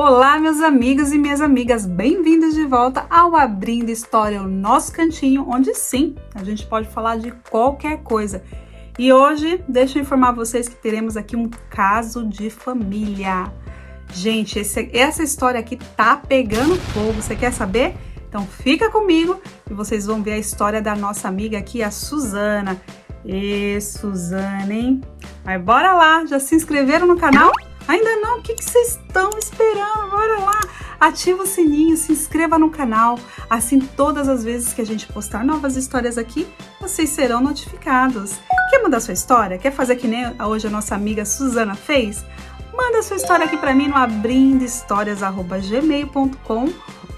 Olá, meus amigos e minhas amigas, bem-vindos de volta ao Abrindo História, o nosso cantinho, onde sim, a gente pode falar de qualquer coisa. E hoje, deixa eu informar vocês que teremos aqui um caso de família. Gente, essa história aqui tá pegando fogo, você quer saber? Então fica comigo e vocês vão ver a história da nossa amiga aqui, a Suzana. Suzana, hein? Mas bora lá, já se inscreveram no canal? Ainda não? O que vocês estão esperando? Bora lá! Ativa o sininho, se inscreva no canal. Assim, todas as vezes que a gente postar novas histórias aqui, vocês serão notificados. Quer mandar sua história? Quer fazer que nem hoje a nossa amiga Suzana fez? Manda sua história aqui para mim no abrindohistorias@gmail.com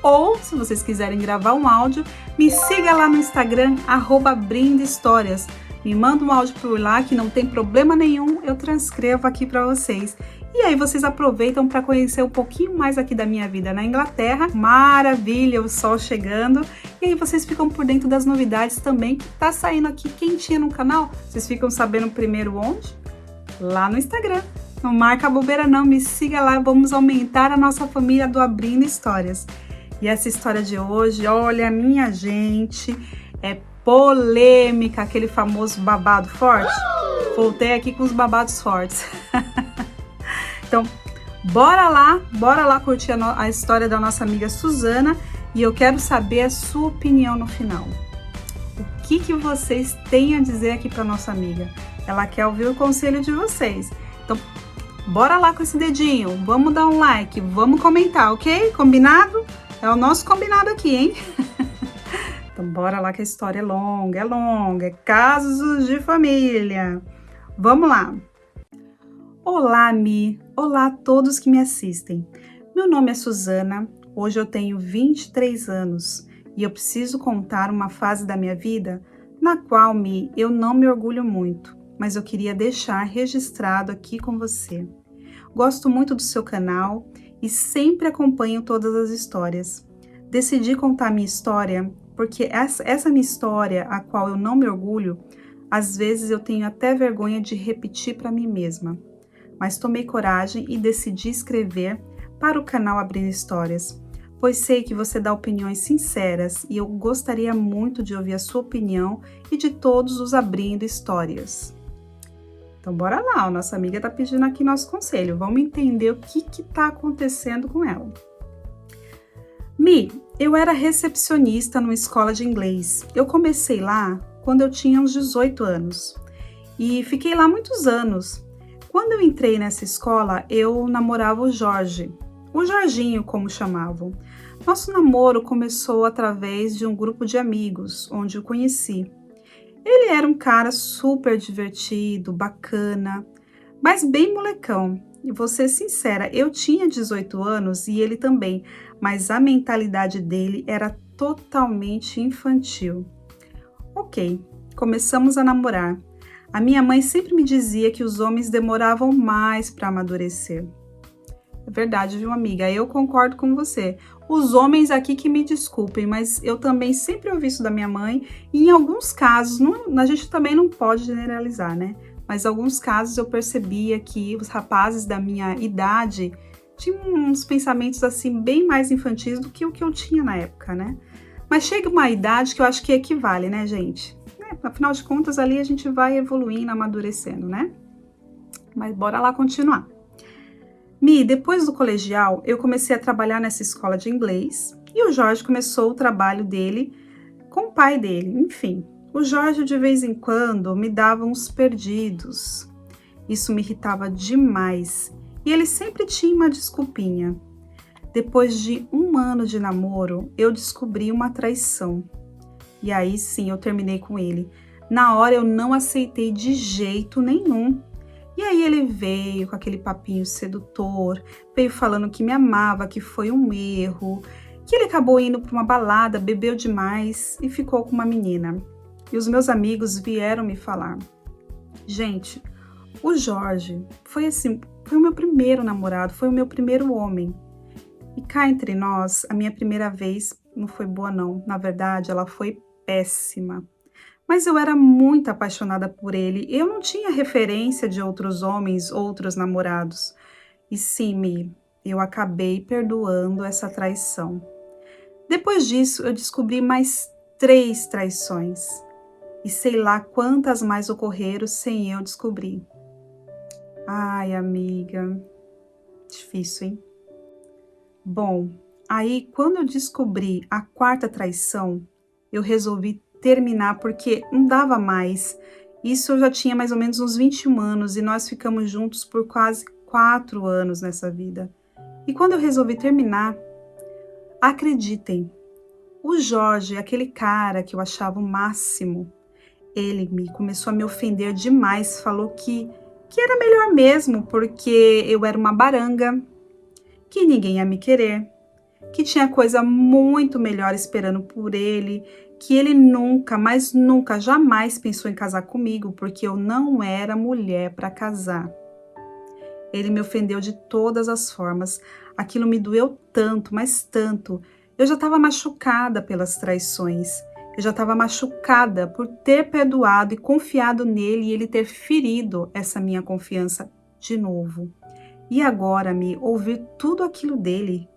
ou, se vocês quiserem gravar um áudio, me siga lá no Instagram, @abrindohistorias. Me manda um áudio por lá que não tem problema nenhum, eu transcrevo aqui para vocês. E aí vocês aproveitam para conhecer um pouquinho mais aqui da minha vida na Inglaterra. Maravilha, o sol chegando. E aí vocês ficam por dentro das novidades também que tá saindo aqui quentinha no canal. Vocês ficam sabendo primeiro onde? Lá no Instagram. Não marca a bobeira não, me siga lá, vamos aumentar a nossa família do Abrindo Histórias. E essa história de hoje, olha, minha gente, é polêmica, aquele famoso babado forte. Voltei aqui com os babados fortes. Então, bora lá curtir a história da nossa amiga Suzana e eu quero saber a sua opinião no final. O que vocês têm a dizer aqui para nossa amiga? Ela quer ouvir o conselho de vocês. Então, bora lá com esse dedinho, vamos dar um like, vamos comentar, ok? Combinado? É o nosso combinado aqui, hein? Então, bora lá que a história é longa, é casos de família. Vamos lá. Olá, Mi. Olá a todos que me assistem. Meu nome é Suzana, hoje eu tenho 23 anos e eu preciso contar uma fase da minha vida na qual, Mi, eu não me orgulho muito, mas eu queria deixar registrado aqui com você. Gosto muito do seu canal e sempre acompanho todas as histórias. Decidi contar minha história porque essa minha história, a qual eu não me orgulho, às vezes eu tenho até vergonha de repetir para mim mesma. Mas tomei coragem e decidi escrever para o canal Abrindo Histórias, pois sei que você dá opiniões sinceras e eu gostaria muito de ouvir a sua opinião e de todos os Abrindo Histórias. Então bora lá, a nossa amiga está pedindo aqui nosso conselho, vamos entender o que está acontecendo com ela. Mi, eu era recepcionista numa escola de inglês. Eu comecei lá quando eu tinha uns 18 anos e fiquei lá muitos anos. Quando eu entrei nessa escola, eu namorava o Jorge, o Jorginho, como chamavam. Nosso namoro começou através de um grupo de amigos, onde o conheci. Ele era um cara super divertido, bacana, mas bem molecão. E vou ser sincera, eu tinha 18 anos e ele também, mas a mentalidade dele era totalmente infantil. Ok, começamos a namorar. A minha mãe sempre me dizia que os homens demoravam mais para amadurecer. É verdade, viu, amiga? Eu concordo com você. Os homens aqui que me desculpem, mas eu também sempre ouvi isso da minha mãe. E em alguns casos, a gente também não pode generalizar, né? Mas em alguns casos eu percebia que os rapazes da minha idade tinham uns pensamentos assim bem mais infantis do que o que eu tinha na época, né? Mas chega uma idade que eu acho que equivale, né, gente? Afinal de contas, ali a gente vai evoluindo, amadurecendo, né? Mas bora lá continuar. Mi, depois do colegial, eu comecei a trabalhar nessa escola de inglês e o Jorge começou o trabalho dele com o pai dele. Enfim, o Jorge de vez em quando me dava uns perdidos. Isso me irritava demais e ele sempre tinha uma desculpinha. Depois de 1 ano de namoro, eu descobri uma traição. E aí sim, eu terminei com ele. Na hora eu não aceitei de jeito nenhum. E aí ele veio com aquele papinho sedutor, veio falando que me amava, que foi um erro, que ele acabou indo para uma balada, bebeu demais e ficou com uma menina. E os meus amigos vieram me falar. Gente, o Jorge foi o meu primeiro namorado, foi o meu primeiro homem. E cá entre nós, a minha primeira vez não foi boa não. Na verdade, ela foi péssima. Mas eu era muito apaixonada por ele. Eu não tinha referência de outros homens, outros namorados. E sim, Mi, eu acabei perdoando essa traição. Depois disso, eu descobri mais 3 traições. E sei lá quantas mais ocorreram sem eu descobrir. Ai, amiga, difícil, hein? Bom, aí quando eu descobri a 4ª traição, eu resolvi terminar porque não dava mais. Isso eu já tinha mais ou menos uns 21 anos e nós ficamos juntos por quase 4 anos nessa vida. E quando eu resolvi terminar, acreditem, o Jorge, aquele cara que eu achava o máximo, ele começou a me ofender demais, falou que era melhor mesmo porque eu era uma baranga, que ninguém ia me querer, que tinha coisa muito melhor esperando por ele, que ele nunca, mas nunca, jamais pensou em casar comigo porque eu não era mulher para casar. Ele me ofendeu de todas as formas. Aquilo me doeu tanto, mas tanto. Eu já estava machucada pelas traições. Eu já estava machucada por ter perdoado e confiado nele e ele ter ferido essa minha confiança de novo. E agora, me ouvir tudo aquilo dele,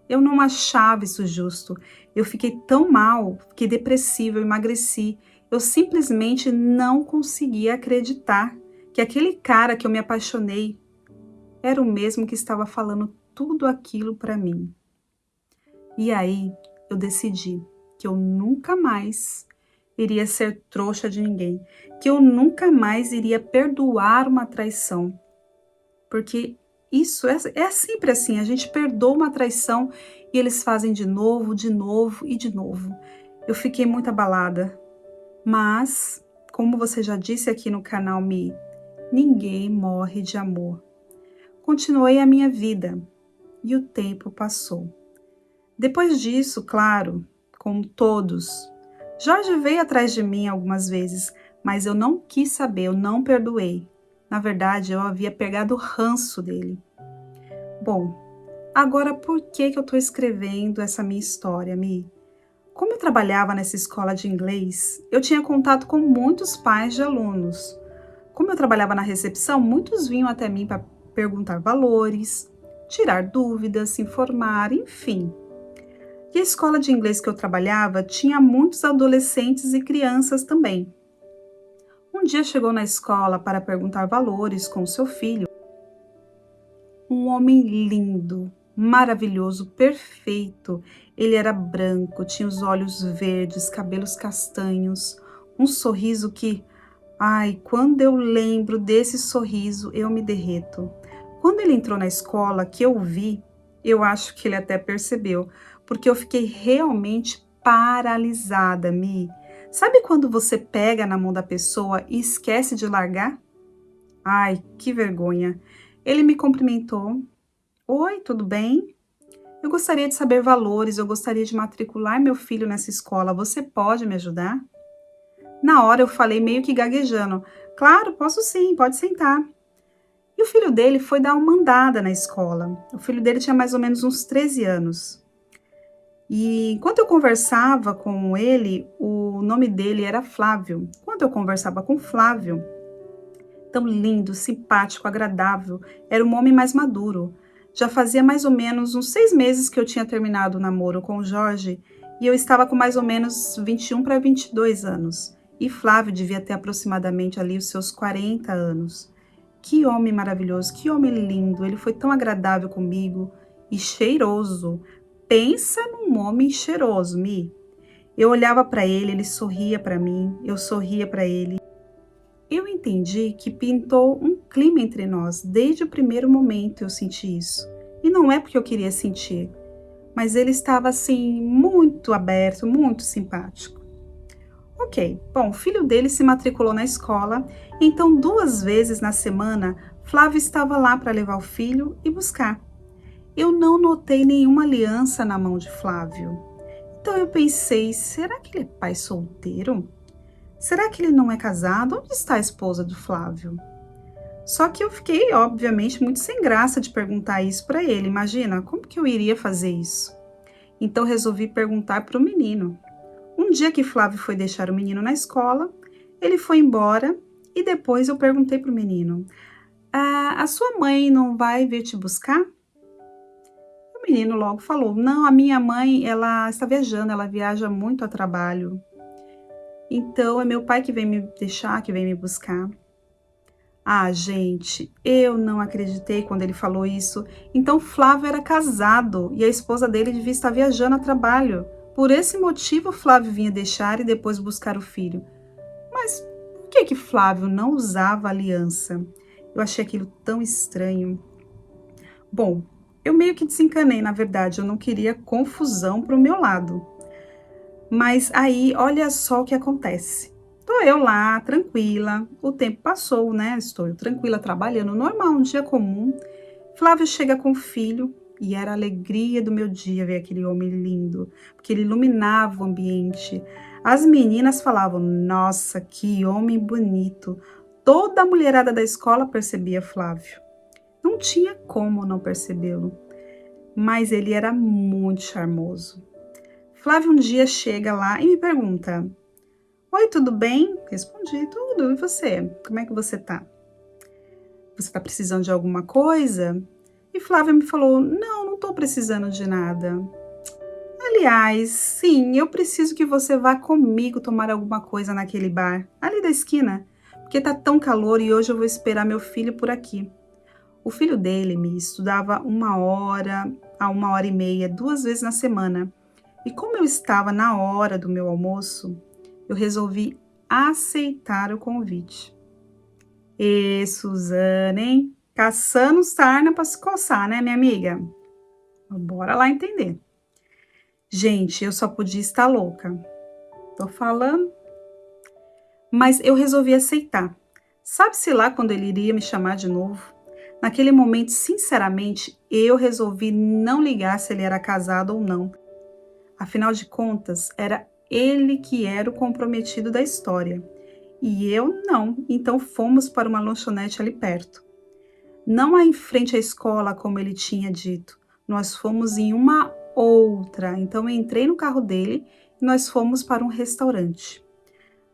eu não achava isso justo. Eu fiquei tão mal, fiquei depressiva, eu emagreci. Eu simplesmente não conseguia acreditar que aquele cara que eu me apaixonei era o mesmo que estava falando tudo aquilo para mim. E aí eu decidi que eu nunca mais iria ser trouxa de ninguém, que eu nunca mais iria perdoar uma traição, porque isso é sempre assim, a gente perdoa uma traição e eles fazem de novo e de novo. Eu fiquei muito abalada, mas, como você já disse aqui no canal ninguém morre de amor. Continuei a minha vida e o tempo passou. Depois disso, claro, como todos, Jorge veio atrás de mim algumas vezes, mas eu não quis saber, eu não perdoei. Na verdade, eu havia pegado o ranço dele. Bom, agora por que eu estou escrevendo essa minha história, Como eu trabalhava nessa escola de inglês, eu tinha contato com muitos pais de alunos. Como eu trabalhava na recepção, muitos vinham até mim para perguntar valores, tirar dúvidas, se informar, enfim. E a escola de inglês que eu trabalhava tinha muitos adolescentes e crianças também. Um dia chegou na escola para perguntar valores com seu filho. Um homem lindo, maravilhoso, perfeito. Ele era branco, tinha os olhos verdes, cabelos castanhos, um sorriso que, ai, quando eu lembro desse sorriso, eu me derreto. Quando ele entrou na escola, que eu vi, eu acho que ele até percebeu, porque eu fiquei realmente paralisada, Sabe quando você pega na mão da pessoa e esquece de largar? Ai, que vergonha. Ele me cumprimentou. Oi, tudo bem? Eu gostaria de saber valores, eu gostaria de matricular meu filho nessa escola. Você pode me ajudar? Na hora eu falei meio que gaguejando. Claro, posso sim, pode sentar. E o filho dele foi dar uma andada na escola. O filho dele tinha mais ou menos uns 13 anos. E enquanto eu conversava com ele, o nome dele era Flávio. Quando eu conversava com Flávio, tão lindo, simpático, agradável, era um homem mais maduro. Já fazia mais ou menos uns 6 meses que eu tinha terminado o namoro com o Jorge e eu estava com mais ou menos 21 para 22 anos. E Flávio devia ter aproximadamente ali os seus 40 anos. Que homem maravilhoso, que homem lindo, ele foi tão agradável comigo e cheiroso. Pensa num homem cheiroso, Eu olhava para ele, ele sorria para mim, eu sorria para ele. Eu entendi que pintou um clima entre nós, desde o primeiro momento eu senti isso. E não é porque eu queria sentir, mas ele estava assim, muito aberto, muito simpático. Ok, bom, o filho dele se matriculou na escola, então 2 vezes na semana, Flávio estava lá para levar o filho e buscar. Eu não notei nenhuma aliança na mão de Flávio. Então eu pensei, será que ele é pai solteiro? Será que ele não é casado? Onde está a esposa do Flávio? Só que eu fiquei, obviamente, muito sem graça de perguntar isso para ele. Imagina, como que eu iria fazer isso? Então resolvi perguntar para o menino. Um dia que Flávio foi deixar o menino na escola, ele foi embora e depois eu perguntei para o menino, a sua mãe não vai vir te buscar? menino logo falou: não, a minha mãe, ela está viajando, ela viaja muito a trabalho. Então é meu pai que vem me deixar, que vem me buscar. Ah, gente, eu não acreditei quando ele falou isso. Então Flávio era casado e a esposa dele devia estar viajando a trabalho. Por esse motivo, Flávio vinha deixar e depois buscar o filho. Mas por que Flávio não usava aliança? Eu achei aquilo tão estranho. Bom, eu meio que desencanei, na verdade, eu não queria confusão para o meu lado. Mas aí, olha só o que acontece. Tô eu lá, tranquila, o tempo passou, né? Estou eu tranquila, trabalhando, normal, um dia comum. Flávio chega com o filho e era a alegria do meu dia ver aquele homem lindo, porque ele iluminava o ambiente. As meninas falavam: nossa, que homem bonito. Toda a mulherada da escola percebia Flávio. Não tinha como não percebê-lo, mas ele era muito charmoso. Flávio um dia chega lá e me pergunta: oi, tudo bem? Respondi: tudo, e você? Como é que você tá? Você tá precisando de alguma coisa? E Flávia me falou: não tô precisando de nada. Aliás, sim, eu preciso que você vá comigo tomar alguma coisa naquele bar, ali da esquina, porque tá tão calor e hoje eu vou esperar meu filho por aqui. O filho dele me estudava 1 hora a 1 hora e meia, 2 vezes na semana. E como eu estava na hora do meu almoço, eu resolvi aceitar o convite. E Suzana, hein? Caçando sarna para se coçar, né, minha amiga? Bora lá entender. Gente, eu só podia estar louca. Tô falando. Mas eu resolvi aceitar. Sabe-se lá quando ele iria me chamar de novo? Naquele momento, sinceramente, eu resolvi não ligar se ele era casado ou não. Afinal de contas, era ele que era o comprometido da história. E eu não, então fomos para uma lanchonete ali perto. Não em frente à escola, como ele tinha dito. Nós fomos em uma outra. Então eu entrei no carro dele e nós fomos para um restaurante.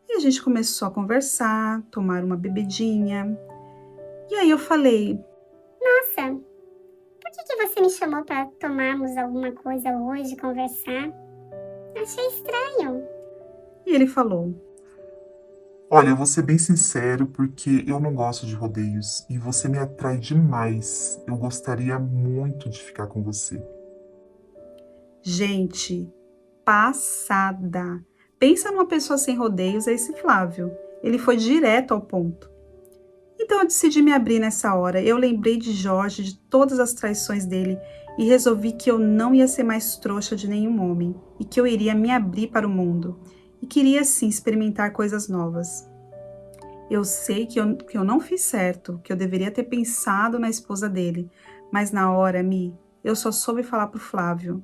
E a gente começou a conversar, tomar uma bebidinha. E aí eu falei: nossa, por que você me chamou para tomarmos alguma coisa hoje, conversar? Achei estranho. E ele falou: olha, eu vou ser bem sincero porque eu não gosto de rodeios e você me atrai demais. Eu gostaria muito de ficar com você. gente, passada. Pensa numa pessoa sem rodeios, é esse Flávio. Ele foi direto ao ponto. Então eu decidi me abrir nessa hora. Eu lembrei de Jorge, de todas as traições dele e resolvi que eu não ia ser mais trouxa de nenhum homem e que eu iria me abrir para o mundo e queria sim experimentar coisas novas. Eu sei que eu não fiz certo, que eu deveria ter pensado na esposa dele, mas na hora, eu só soube falar pro Flávio.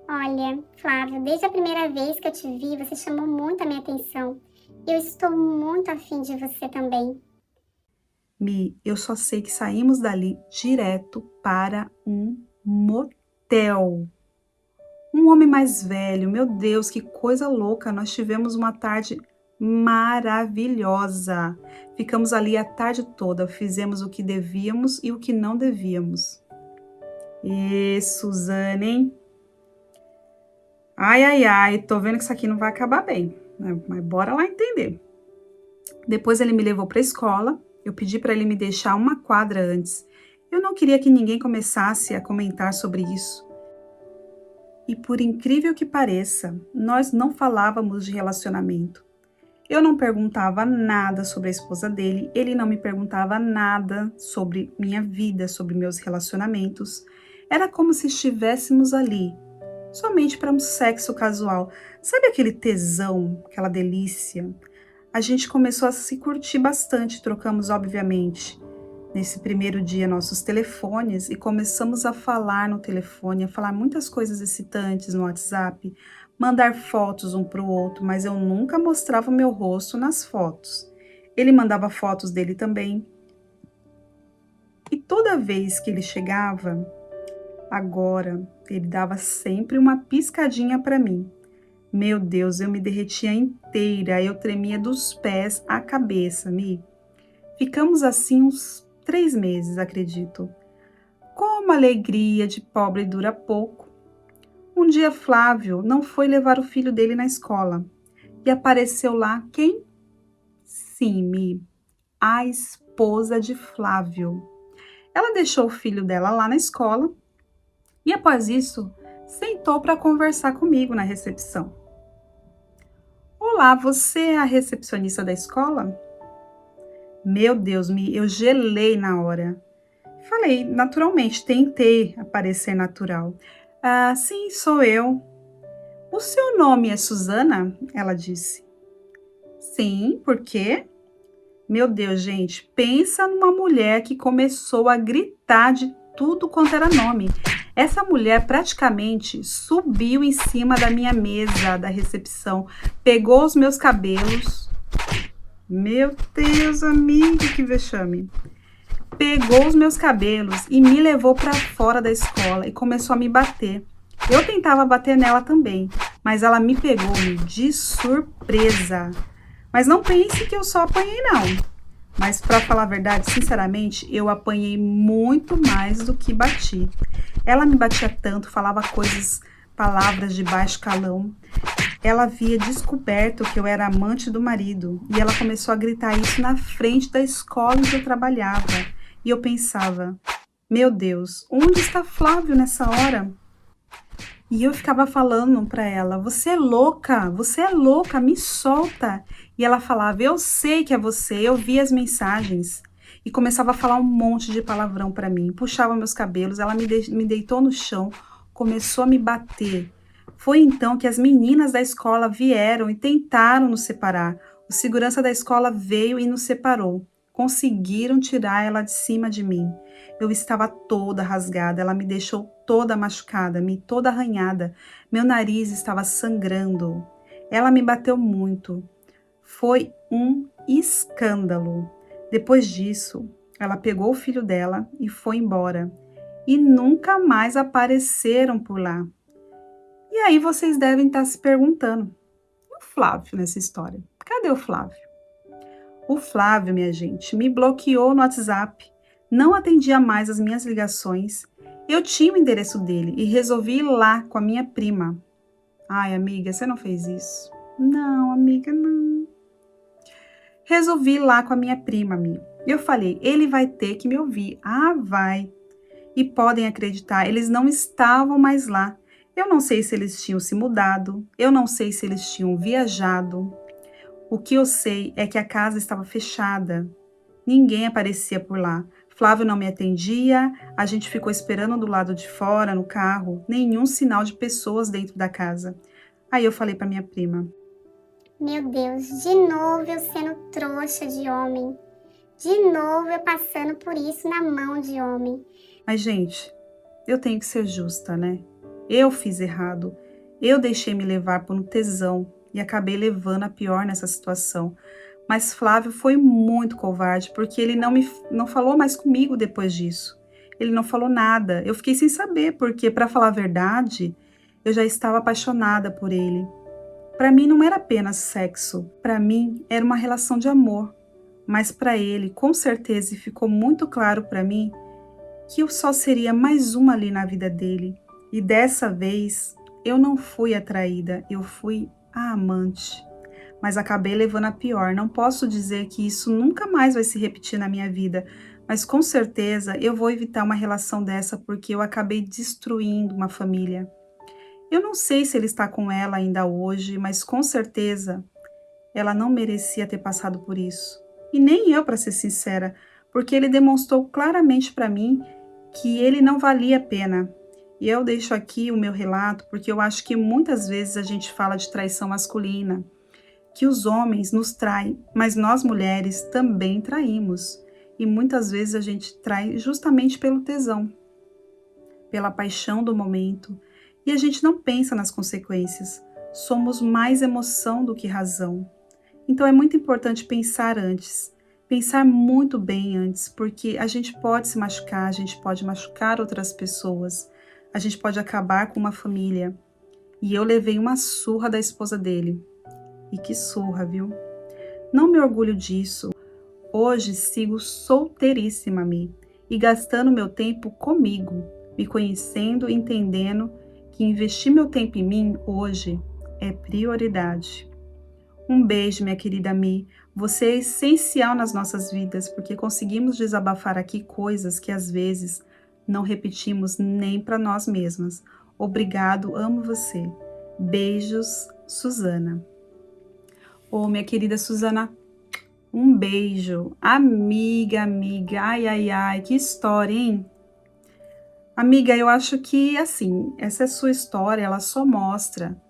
Olha, Flávio, desde a primeira vez que eu te vi, você chamou muito a minha atenção. Eu estou muito afim de você também. Eu só sei que saímos dali direto para um motel. Um homem mais velho, meu Deus, que coisa louca! Nós tivemos uma tarde maravilhosa. Ficamos ali a tarde toda, fizemos o que devíamos e o que não devíamos. E Suzane, hein? Ai, ai, ai, tô vendo que isso aqui não vai acabar bem, né? Mas bora lá entender. Depois ele me levou para a escola, eu pedi para ele me deixar 1 quadra antes. Eu não queria que ninguém começasse a comentar sobre isso. E por incrível que pareça, nós não falávamos de relacionamento. Eu não perguntava nada sobre a esposa dele, ele não me perguntava nada sobre minha vida, sobre meus relacionamentos. Era como se estivéssemos ali, somente para um sexo casual. Sabe aquele tesão, aquela delícia? A gente começou a se curtir bastante, trocamos, obviamente, nesse primeiro dia nossos telefones e começamos a falar no telefone, a falar muitas coisas excitantes no WhatsApp, mandar fotos um para o outro, mas eu nunca mostrava o meu rosto nas fotos. Ele mandava fotos dele também. E toda vez que ele chegava, agora, ele dava sempre uma piscadinha para mim. Meu Deus, eu me derretia inteira, eu tremia dos pés à cabeça, Ficamos assim uns 3 meses, acredito. Como a alegria de pobre dura pouco. Um dia Flávio não foi levar o filho dele na escola e apareceu lá quem? Sim, Mi, a esposa de Flávio. Ela deixou o filho dela lá na escola e após isso sentou para conversar comigo na recepção. Olá, você é a recepcionista da escola? Meu Deus, Mi, eu gelei na hora. Falei, naturalmente, tentei parecer natural. Ah, sim, sou eu. O seu nome é Suzana? Ela disse. Sim, por quê? Meu Deus, gente, pensa numa mulher que começou a gritar de tudo quanto era nome. Essa mulher praticamente subiu em cima da minha mesa da recepção, pegou os meus cabelos. Meu Deus, amiga, que vexame. Pegou os meus cabelos e me levou para fora da escola e começou a me bater. Eu tentava bater nela também, mas ela me pegou de surpresa. Mas não pense que eu só apanhei, não. Mas para falar a verdade, sinceramente, eu apanhei muito mais do que bati. Ela me batia tanto, falava palavras de baixo calão. Ela havia descoberto que eu era amante do marido e ela começou a gritar isso na frente da escola onde eu trabalhava. E eu pensava, meu Deus, onde está Flávio nessa hora? E eu ficava falando para ela, você é louca, me solta. E ela falava, eu sei que é você, eu vi as mensagens. E começava a falar um monte de palavrão para mim, puxava meus cabelos, ela me deitou no chão, começou a me bater. Foi então que as meninas da escola vieram e tentaram nos separar. O segurança da escola veio e nos separou. Conseguiram tirar ela de cima de mim. Eu estava toda rasgada, ela me deixou toda machucada, toda arranhada. Meu nariz estava sangrando. Ela me bateu muito. Foi um escândalo. Depois disso, ela pegou o filho dela e foi embora. E nunca mais apareceram por lá. E aí vocês devem estar se perguntando, e o Flávio nessa história? Cadê o Flávio? O Flávio, minha gente, me bloqueou no WhatsApp, não atendia mais as minhas ligações. Eu tinha o endereço dele e resolvi ir lá com a minha prima. Ai, amiga, você não fez isso? Não, amiga, não. Resolvi ir lá com a minha prima, amiga. Eu falei, ele vai ter que me ouvir. Ah, vai. E podem acreditar, eles não estavam mais lá. Eu não sei se eles tinham se mudado, eu não sei se eles tinham viajado. O que eu sei é que a casa estava fechada. Ninguém aparecia por lá. Flávio não me atendia, a gente ficou esperando do lado de fora, no carro, nenhum sinal de pessoas dentro da casa. Aí eu falei para minha prima. Meu Deus, de novo eu sendo trouxa de homem. De novo eu passando por isso na mão de homem. Mas, gente, eu tenho que ser justa, né? Eu fiz errado. Eu deixei me levar por um tesão e acabei levando a pior nessa situação. Mas Flávio foi muito covarde, porque ele não falou mais comigo depois disso. Ele não falou nada. Eu fiquei sem saber, porque, para falar a verdade, eu já estava apaixonada por ele. Para mim não era apenas sexo. Para mim era uma relação de amor. Mas para ele, com certeza, ficou muito claro para mim que eu só seria mais uma ali na vida dele. E dessa vez, eu não fui a traída, eu fui a amante. Mas acabei levando a pior. Não posso dizer que isso nunca mais vai se repetir na minha vida, mas com certeza eu vou evitar uma relação dessa porque eu acabei destruindo uma família. Eu não sei se ele está com ela ainda hoje, mas com certeza ela não merecia ter passado por isso. E nem eu, para ser sincera, porque ele demonstrou claramente para mim que ele não valia a pena. E eu deixo aqui o meu relato porque eu acho que muitas vezes a gente fala de traição masculina, que os homens nos traem, mas nós mulheres também traímos. E muitas vezes a gente trai justamente pelo tesão, pela paixão do momento, e a gente não pensa nas consequências. Somos mais emoção do que razão. Então é muito importante pensar antes, pensar muito bem antes, porque a gente pode se machucar, a gente pode machucar outras pessoas, a gente pode acabar com uma família. E eu levei uma surra da esposa dele. E que surra, viu? Não me orgulho disso. Hoje sigo solteiríssima, Mi. e gastando meu tempo comigo, me conhecendo e entendendo que investir meu tempo em mim hoje é prioridade. Um beijo, minha querida Mi. Você é essencial nas nossas vidas, porque conseguimos desabafar aqui coisas que às vezes não repetimos nem para nós mesmas. Obrigado, amo você. Beijos, Suzana. Ô, minha querida Suzana, um beijo. Amiga, amiga. Ai, ai, ai, que história, hein? Amiga, eu acho que, assim, essa sua história, ela só mostra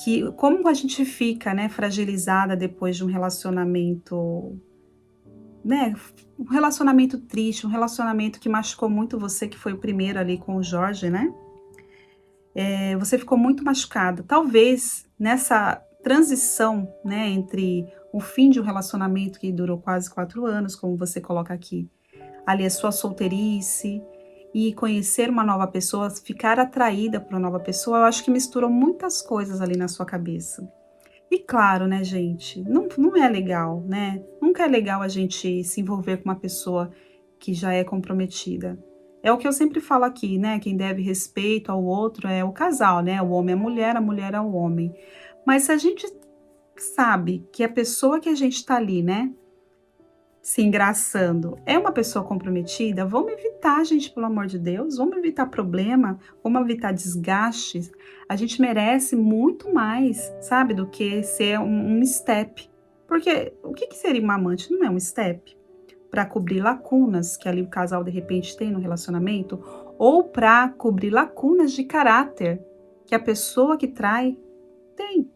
que como a gente fica, né, fragilizada depois de um relacionamento, né, um relacionamento triste, um relacionamento que machucou muito você, que foi o primeiro ali com o Jorge, né? Você ficou muito machucada. Talvez nessa transição, né, entre o fim de um relacionamento que durou quase 4 anos, como você coloca aqui, ali a sua solteirice e conhecer uma nova pessoa, ficar atraída por uma nova pessoa, eu acho que misturou muitas coisas ali na sua cabeça. E claro, né, gente, não é legal, né? Nunca é legal a gente se envolver com uma pessoa que já é comprometida. É o que eu sempre falo aqui, né? Quem deve respeito ao outro é o casal, né? O homem é a mulher é o homem. Mas se a gente sabe que a pessoa que a gente tá ali, né, se engraçando, é uma pessoa comprometida, vamos evitar, gente, pelo amor de Deus, vamos evitar problema, vamos evitar desgastes. A gente merece muito mais, sabe, do que ser um step. Porque o que seria uma amante? Não é um step? Para cobrir lacunas que ali o casal de repente tem no relacionamento, ou para cobrir lacunas de caráter que a pessoa que trai tem.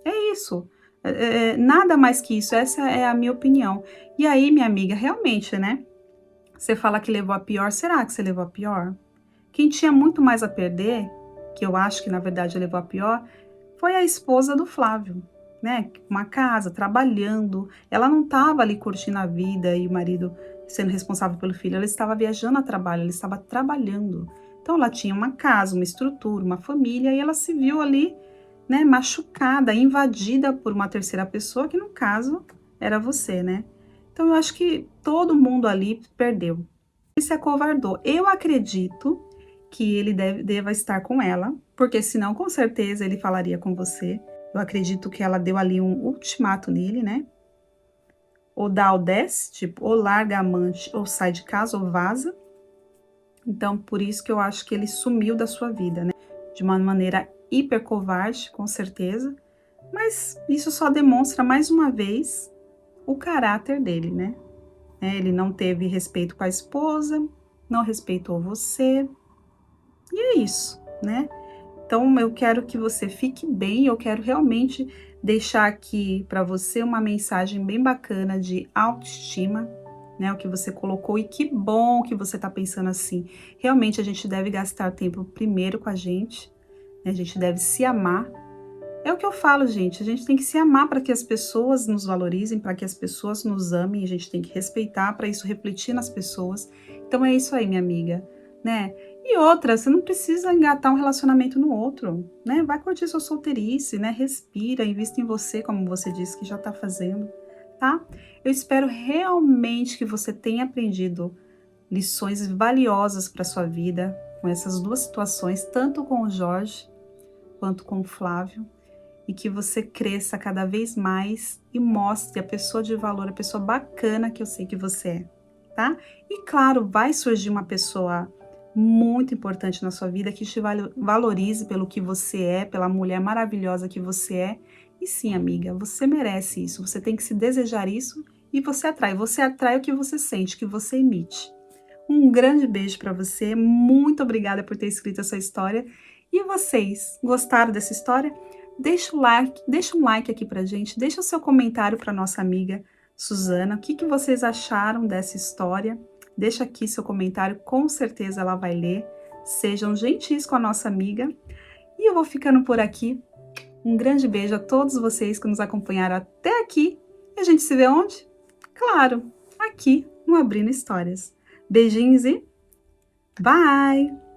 É isso. Nada mais que isso, essa é a minha opinião. E aí, minha amiga, realmente, né? Você fala que levou a pior, será que você levou a pior? Quem tinha muito mais a perder, que eu acho que na verdade levou a pior, foi a esposa do Flávio, né? Uma casa, trabalhando. Ela não estava ali curtindo a vida e o marido sendo responsável pelo filho, ela estava viajando a trabalho, ela estava trabalhando. Então ela tinha uma casa, uma estrutura, uma família e ela se viu ali, né, machucada, invadida por uma terceira pessoa, que no caso era você, né? Então eu acho que todo mundo ali perdeu. E se acovardou. Eu acredito que ele deva estar com ela, porque senão com certeza ele falaria com você. Eu acredito que ela deu ali um ultimato nele, né? Ou dá ou desce, tipo, ou larga a amante, ou sai de casa, ou vaza. Então, por isso que eu acho que ele sumiu da sua vida, né? De uma maneira hiper covarde, com certeza, mas isso só demonstra mais uma vez o caráter dele, né? Ele não teve respeito com a esposa, não respeitou você, e é isso, né? Então eu quero que você fique bem, eu quero realmente deixar aqui para você uma mensagem bem bacana de autoestima, né? O que você colocou, e que bom que você tá pensando assim. Realmente a gente deve gastar tempo primeiro com a gente, a gente deve se amar. É o que eu falo, gente. A gente tem que se amar para que as pessoas nos valorizem, para que as pessoas nos amem. A gente tem que respeitar para isso refletir nas pessoas. Então é isso aí, minha amiga, né? E outra, você não precisa engatar um relacionamento no outro, né? Vai curtir sua solteirice, né? Respira, invista em você, como você disse que já tá fazendo, tá? Eu espero realmente que você tenha aprendido lições valiosas para sua vida com essas duas situações, tanto com o Jorge quanto com o Flávio, e que você cresça cada vez mais e mostre a pessoa de valor, a pessoa bacana que eu sei que você é, tá? E claro, vai surgir uma pessoa muito importante na sua vida que te valorize pelo que você é, pela mulher maravilhosa que você é. E sim, amiga, você merece isso, você tem que se desejar isso e você atrai o que você sente, que você emite. Um grande beijo para você, muito obrigada por ter escrito essa história. E vocês, gostaram dessa história? Deixa um like aqui pra gente, deixa o seu comentário para nossa amiga Suzana, o que vocês acharam dessa história? Deixa aqui seu comentário, com certeza ela vai ler. Sejam gentis com a nossa amiga. E eu vou ficando por aqui. Um grande beijo a todos vocês que nos acompanharam até aqui. E a gente se vê onde? Claro, aqui no Abrindo Histórias. Beijinhos e bye!